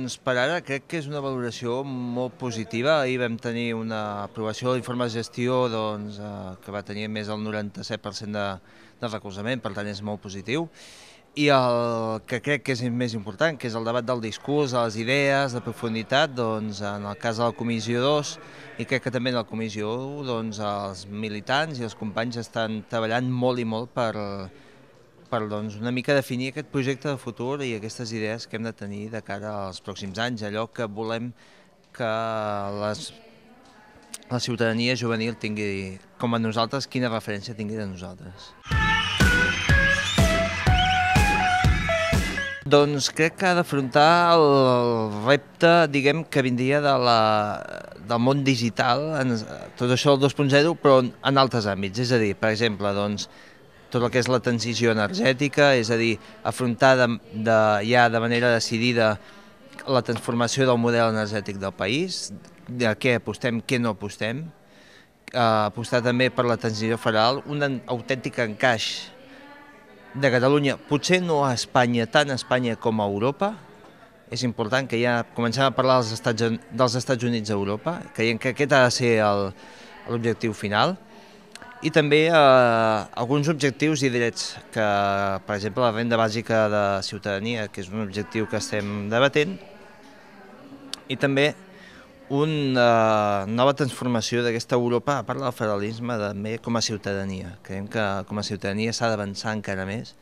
Doncs per ara crec que és una valoració molt positiva. Ahir vam tenir una aprovació de l'informe de gestió que va tenir més del 97% de recolzament, per tant és molt positiu. I el que crec que és més important, que és el debat del discurs, de les idees, de profunditat, en el cas de la Comissió 2 i crec que també en la Comissió 1, els militants i els companys estan treballant molt i molt per una mica definir aquest projecte de futur i aquestes idees que hem de tenir de cara als pròxims anys, allò que volem que la ciutadania juvenil tingui, com a nosaltres, quina referència tingui de nosaltres. Doncs crec que ha d'afrontar el repte, diguem, que vindria del món digital, tot això del 2.0, però en altres àmbits. És a dir, per exemple, tot el que és la transició energètica, és a dir, afrontar ja de manera decidida la transformació del model energètic del país, de què apostem, què no apostem, apostar també per la transició federal, un autèntic encaix de Catalunya, potser no a Espanya, tant a Espanya com a Europa. És important que ja comencem a parlar dels Estats Units a Europa, creiem que aquest ha de ser l'objectiu final. I també alguns objectius i drets, que per exemple la renda bàsica de ciutadania, que és un objectiu que estem debatent, i també una nova transformació d'aquesta Europa, a part del federalisme, també com a ciutadania. Creiem que com a ciutadania s'ha d'avançar encara més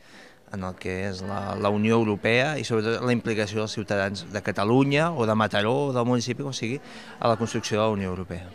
en el que és la Unió Europea i sobretot la implicació dels ciutadans de Catalunya o de Mataró o del municipi, com sigui, a la construcció de la Unió Europea.